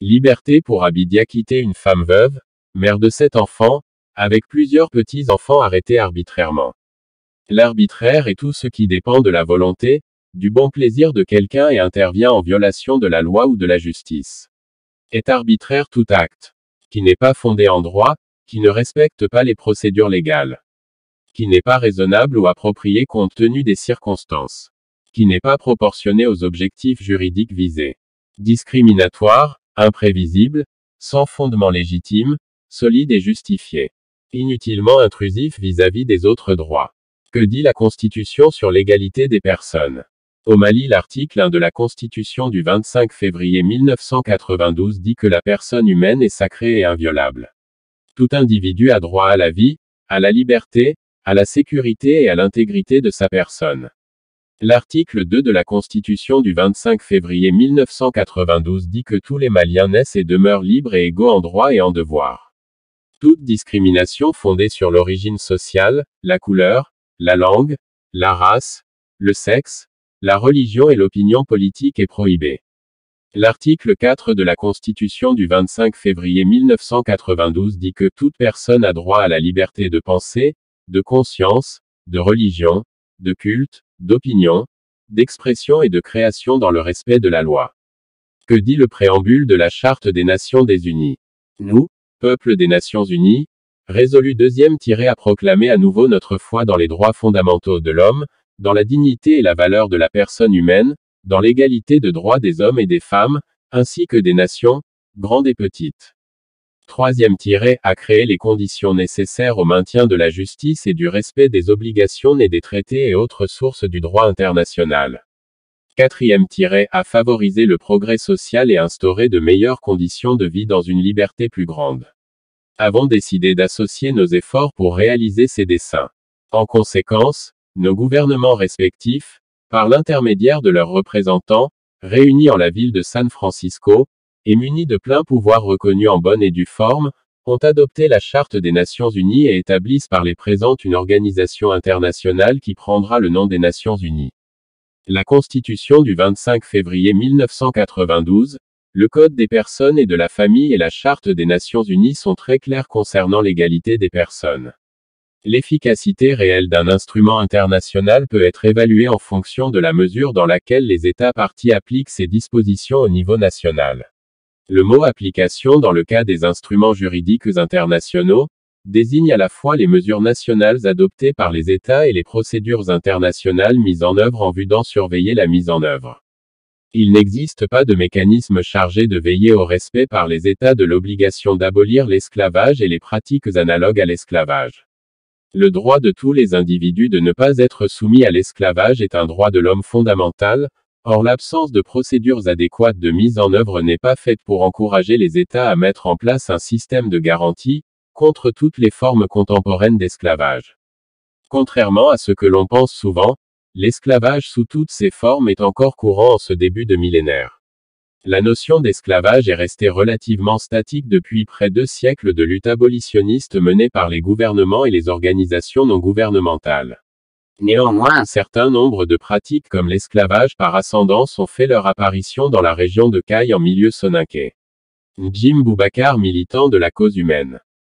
Liberté pour Abi Diakité, une femme veuve, mère de 7 enfants, avec plusieurs petits-enfants arrêtés arbitrairement. L'arbitraire est tout ce qui dépend de la volonté, du bon plaisir de quelqu'un et intervient en violation de la loi ou de la justice. Est arbitraire tout acte qui n'est pas fondé en droit, qui ne respecte pas les procédures légales, qui n'est pas raisonnable ou approprié compte tenu des circonstances, qui n'est pas proportionné aux objectifs juridiques visés, discriminatoire, imprévisible, sans fondement légitime, solide et justifié, inutilement intrusif vis-à-vis des autres droits. Que dit la Constitution sur l'égalité des personnes? Au Mali, l'article 1 de la Constitution du 25 février 1992 dit que la personne humaine est sacrée et inviolable. Tout individu a droit à la vie, à la liberté, à la sécurité et à l'intégrité de sa personne. L'article 2 de la Constitution du 25 février 1992 dit que tous les Maliens naissent et demeurent libres et égaux en droit et en devoir. Toute discrimination fondée sur l'origine sociale, la couleur, la langue, la race, le sexe, la religion et l'opinion politique est prohibée. L'article 4 de la Constitution du 25 février 1992 dit que toute personne a droit à la liberté de pensée, de conscience, de religion, de culte, d'opinion, d'expression et de création dans le respect de la loi. Que dit le préambule de la Charte des Nations Unies? Nous, peuple des Nations Unies, résolus 2e à proclamer à nouveau notre foi dans les droits fondamentaux de l'homme, dans la dignité et la valeur de la personne humaine, dans l'égalité de droits des hommes et des femmes, ainsi que des nations, grandes et petites. 3e à créer les conditions nécessaires au maintien de la justice et du respect des obligations nées des traités et autres sources du droit international. 4e à favoriser le progrès social et instaurer de meilleures conditions de vie dans une liberté plus grande. Avons décidé d'associer nos efforts pour réaliser ces desseins. En conséquence, nos gouvernements respectifs, par l'intermédiaire de leurs représentants, réunis en la ville de San Francisco, et munis de pleins pouvoirs reconnus en bonne et due forme, ont adopté la Charte des Nations Unies et établissent par les présentes une organisation internationale qui prendra le nom des Nations Unies. La Constitution du 25 février 1992, le Code des personnes et de la famille et la Charte des Nations Unies sont très clairs concernant l'égalité des personnes. L'efficacité réelle d'un instrument international peut être évaluée en fonction de la mesure dans laquelle les États parties appliquent ces dispositions au niveau national. Le mot application dans le cas des instruments juridiques internationaux désigne à la fois les mesures nationales adoptées par les États et les procédures internationales mises en œuvre en vue d'en surveiller la mise en œuvre. Il n'existe pas de mécanisme chargé de veiller au respect par les États de l'obligation d'abolir l'esclavage et les pratiques analogues à l'esclavage. Le droit de tous les individus de ne pas être soumis à l'esclavage est un droit de l'homme fondamental, or l'absence de procédures adéquates de mise en œuvre n'est pas faite pour encourager les États à mettre en place un système de garantie contre toutes les formes contemporaines d'esclavage. Contrairement à ce que l'on pense souvent, l'esclavage sous toutes ses formes est encore courant en ce début de millénaire. La notion d'esclavage est restée relativement statique depuis près de 2 siècles de lutte abolitionniste menée par les gouvernements et les organisations non gouvernementales. Néanmoins, un certain nombre de pratiques comme l'esclavage par ascendance ont fait leur apparition dans la région de Caille en milieu soninké. Njim Boubacar, militant de la cause humaine.